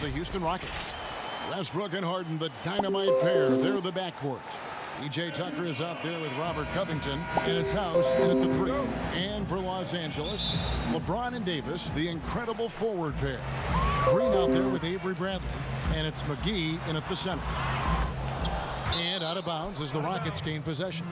the Houston Rockets. Westbrook and Harden, the dynamite pair. They're the backcourt. P.J. Tucker is out there with Robert Covington, and it's House in at the 3. And for Los Angeles, LeBron and Davis, the incredible forward pair. Green out there with Avery Bradley, and it's McGee in at the center. And out of bounds as the Rockets gain possession.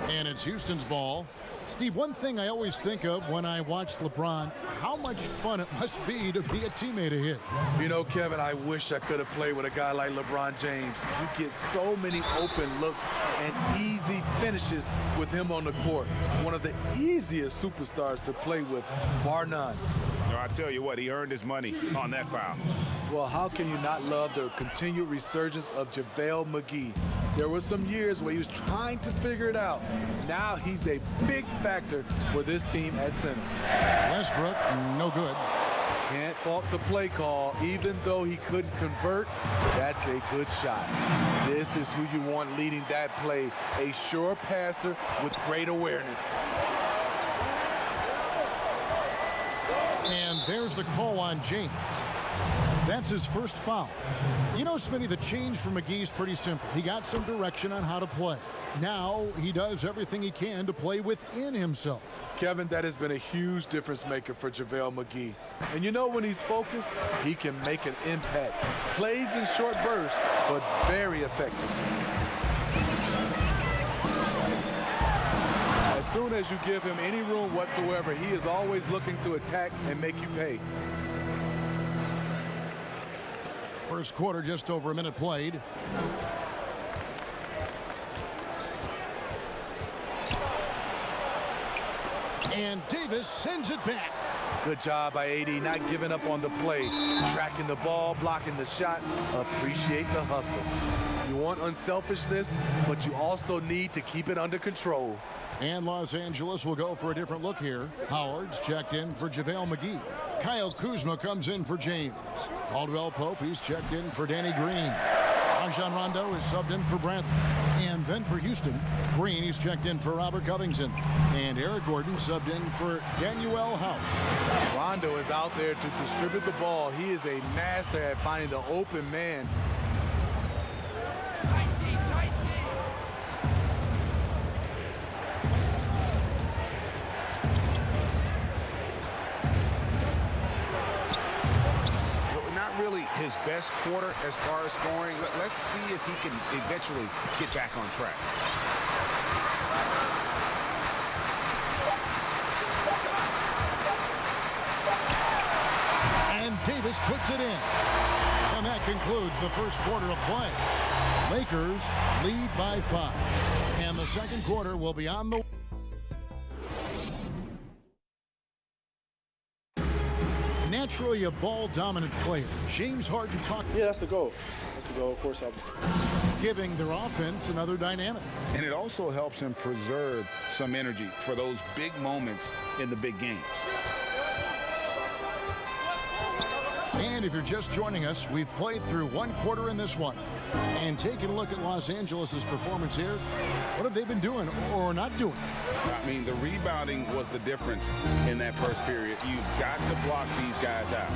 And it's Houston's ball. Steve, one thing I always think of when I watch LeBron, how much fun it must be to be a teammate of his. You know, Kevin, I wish I could have played with a guy like LeBron James. You get so many open looks and easy finishes with him on the court. One of the easiest superstars to play with, bar none. No, I tell you what, he earned his money on that foul. Well, how can you not love the continued resurgence of JaVale McGee? There were some years where he was trying to figure it out. Now he's a big factor for this team at center. Westbrook, no good. Can't fault the play call. Even though he couldn't convert, that's a good shot. This is who you want leading that play, a sure passer with great awareness. And there's the call on James. That's his first foul. You know, Smitty, the change for McGee's pretty simple. He got some direction on how to play. Now he does everything he can to play within himself. Kevin, that has been a huge difference maker for JaVale McGee. And you know, when he's focused, he can make an impact. Plays in short bursts, but very effective. As soon as you give him any room whatsoever, he is always looking to attack and make you pay. First quarter, just over a minute played. And Davis sends it back. Good job by AD, not giving up on the play. Tracking the ball, blocking the shot. Appreciate the hustle. You want unselfishness, but you also need to keep it under control. And Los Angeles will go for a different look here. Howard's checked in for JaVale McGee. Kyle Kuzma comes in for James. Caldwell Pope, he's checked in for Danny Green. Rajon Rondo is subbed in for Bradley. And then for Houston, Green, he's checked in for Robert Covington. And Eric Gordon subbed in for Danuel House. Rondo is out there to distribute the ball. He is a master at finding the open man. His best quarter as far as scoring. Let's see if he can eventually get back on track. And Davis puts it in. And that concludes the first quarter of play. Lakers lead by 5. And the second quarter will be on the naturally a ball-dominant player. James Harden talked. Yeah, that's the goal. That's the goal. Of course, giving their offense another dynamic. And it also helps him preserve some energy for those big moments in the big games. And if you're just joining us, we've played through one quarter in this one. And taking a look at Los Angeles' performance here, what have they been doing or not doing? I mean, the rebounding was the difference in that first period. You've got to block these guys out.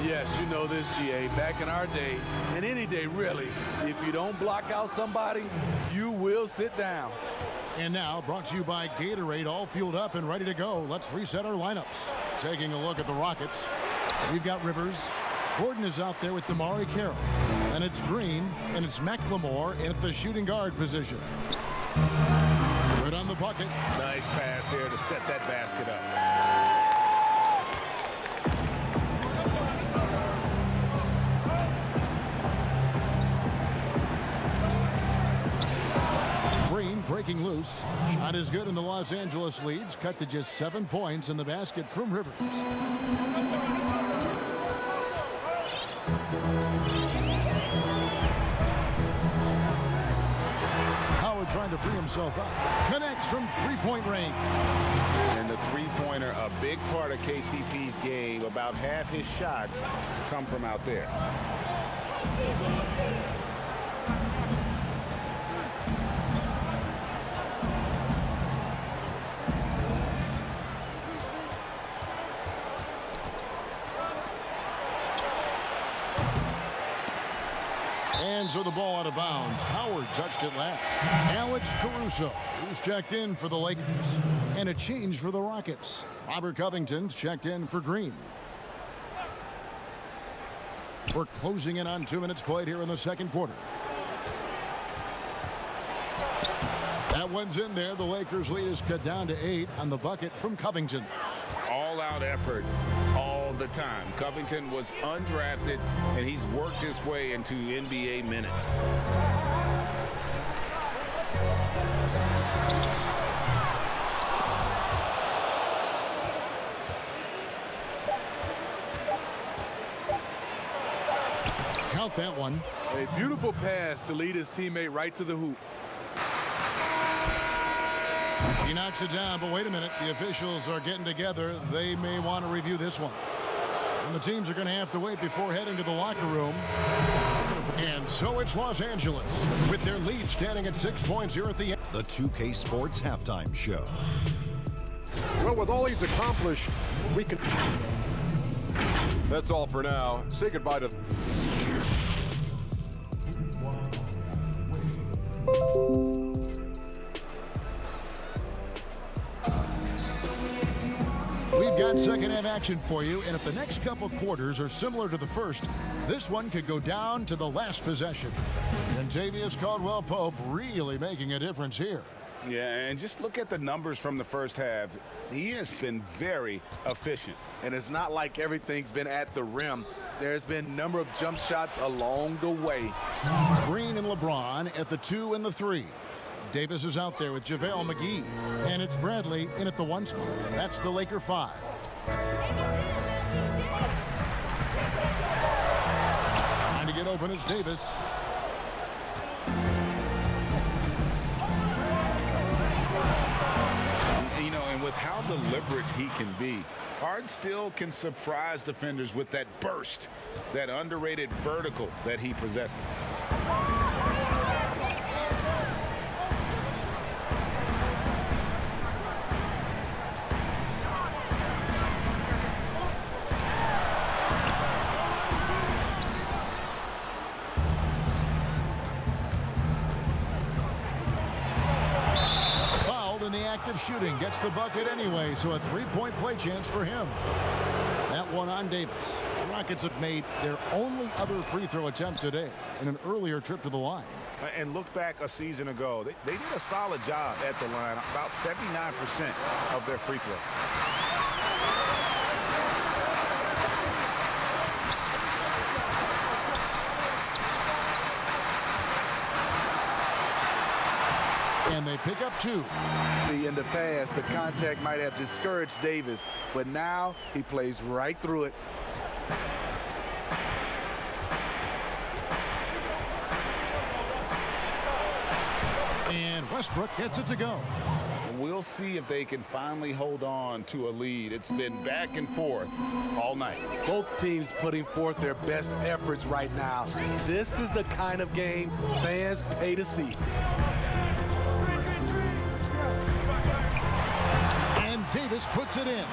Yes, you know this, GA. Back in our day, and any day really, if you don't block out somebody, you will sit down. And now, brought to you by Gatorade, all fueled up and ready to go. Let's reset our lineups. Taking a look at the Rockets, we've got Rivers. Gordon is out there with DeMarre Carroll. And it's Green, and it's McLemore at the shooting guard position. Good on the bucket. Nice pass here to set that basket up. Green breaking loose. Shot is good, and the Los Angeles leads cut to just 7 points in the basket from Rivers. Howard trying to free himself up. Connects from three-point range. And the three-pointer, a big part of KCP's game. About half his shots come from out there. Lakers are the ball out of bounds. Howard touched it last. Alex Caruso, who's checked in for the Lakers. And a change for the Rockets. Robert Covington's checked in for Green. We're closing in on 2 minutes played here in the second quarter. That one's in there. The Lakers lead is cut down to 8 on the bucket from Covington. All-out effort all the time. Covington was undrafted, and he's worked his way into NBA minutes. Count that one. A beautiful pass to lead his teammate right to the hoop. He knocks it down, but wait a minute. The officials are getting together. They may want to review this one. And the teams are going to have to wait before heading to the locker room. And so it's Los Angeles with their lead standing at 6 points here at the end. The 2K Sports Halftime Show. Well, with all he's accomplished, we can... That's all for now. Say goodbye to... We've got second half action for you, and if the next couple quarters are similar to the first, this one could go down to the last possession. Kentavious Caldwell-Pope really making a difference here. Yeah, and just look at the numbers from the first half. He has been very efficient. And it's not like everything's been at the rim. There's been a number of jump shots along the way. Green and LeBron at the 2 and the 3. Davis is out there with JaVale McGee. And it's Bradley in at the 1 spot. That's the Laker 5. Trying to get open is Davis. You know, and with how deliberate he can be, Harden still can surprise defenders with that burst, that underrated vertical that he possesses. Of shooting, gets the bucket anyway, so a three-point play chance for him. That one on Davis. The Rockets have made their only other free throw attempt today in an earlier trip to the line. And look back a season ago, they did a solid job at the line, about 79% of their free throw. And they pick up 2. See, in the past, the contact might have discouraged Davis, but now he plays right through it. And Westbrook gets it to go. We'll see if they can finally hold on to a lead. It's been back and forth all night. Both teams putting forth their best efforts right now. This is the kind of game fans pay to see. Davis puts it in.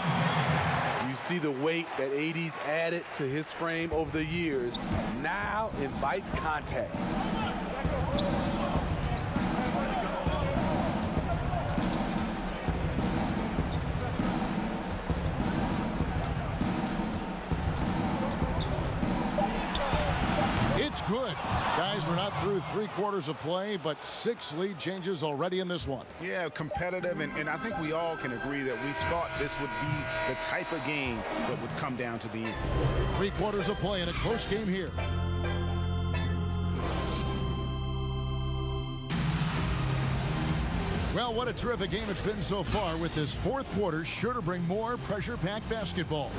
You see the weight that AD's added to his frame over the years. Now invites contact. It's good. Guys, we're not through 3 quarters of play, but 6 lead changes already in this one. Yeah, competitive, and I think we all can agree that we thought this would be the type of game that would come down to the end. 3 quarters of play in a close game here. Well, what a terrific game it's been so far, with this 4th quarter sure to bring more pressure-packed basketball.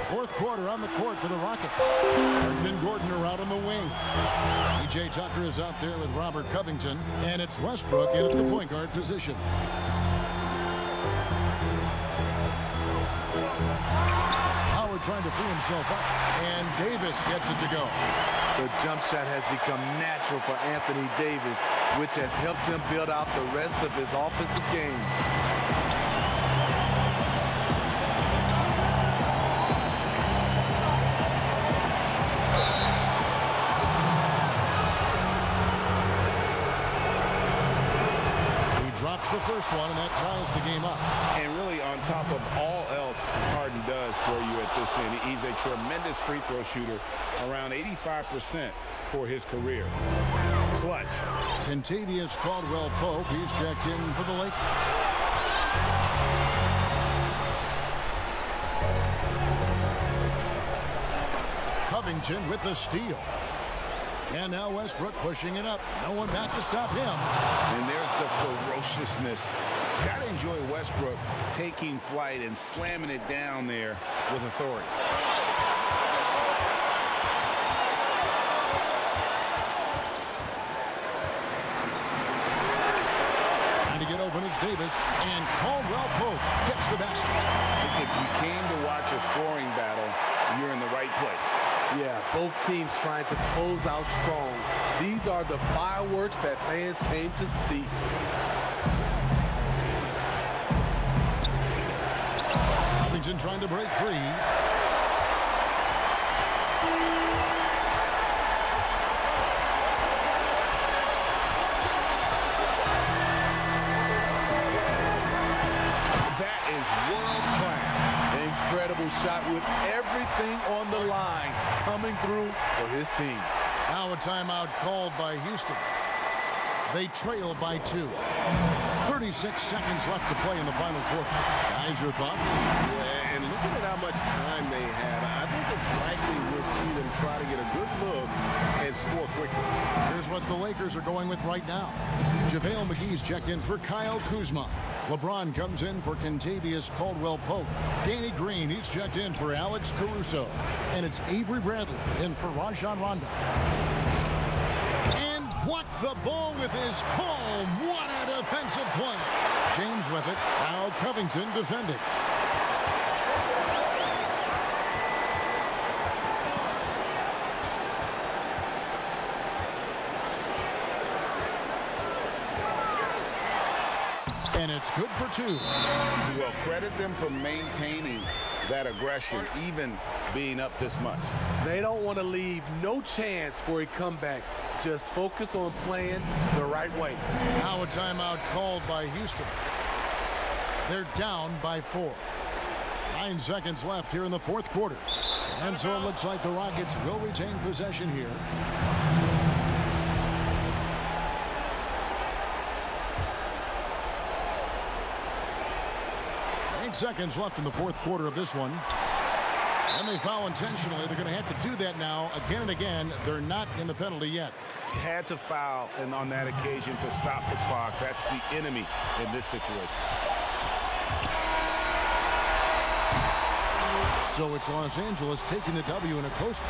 Fourth quarter on the court for the Rockets. Harden and Gordon are out on the wing. PJ Tucker is out there with Robert Covington, and it's Westbrook in at the point guard position. Howard trying to free himself up, and Davis gets it to go. The jump shot has become natural for Anthony Davis, which has helped him build out the rest of his offensive game. makes the first one, and that ties the game up. And really, on top of all else Harden does for you at this end, he's a tremendous free throw shooter, around 85% for his career. Clutch. Kentavious Caldwell-Pope, he's checked in for the Lakers. Covington with the steal. And now Westbrook pushing it up. No one back to stop him. And there's the ferociousness. Got to enjoy Westbrook taking flight and slamming it down there with authority. Trying to get open is Davis. And Caldwell-Pope gets the basket. If you came to watch a scoring battle, you're in the right place. Yeah, both teams trying to close out strong. These are the fireworks that fans came to see. Covington trying to break free. That is world-class. Incredible shot with everything on the line coming through for his team. Now a timeout called by Houston. They trail by 2. 36 seconds left to play in the final quarter. Guys, your thoughts? Yeah, and looking at how much time they have, I think it's likely we'll see them try to get a good look and score quickly. Here's what the Lakers are going with right now. JaVale McGee's checked in for Kyle Kuzma. LeBron comes in for Kentavious Caldwell-Pope. Danny Green, he's checked in for Alex Caruso. And it's Avery Bradley in for Rajon Rondo. And blocked the ball with his palm. What a defensive play. James with it. Now Covington defending. And it's good for 2. Well, credit them for maintaining that aggression, even being up this much. They don't want to leave no chance for a comeback. Just focus on playing the right way. Now a timeout called by Houston. They're down by 4. 9 seconds left here in the fourth quarter. And so it looks like the Rockets will retain possession here. 8 seconds left in the fourth quarter of this one. And they foul intentionally. They're going to have to do that now again and again. They're not in the penalty yet. Had to foul and on that occasion to stop the clock. That's the enemy in this situation. So it's Los Angeles taking the W in a close,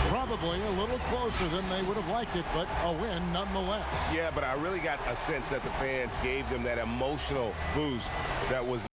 probably a little closer than they would have liked it, but a win nonetheless. Yeah, but I really got a sense that the fans gave them that emotional boost that was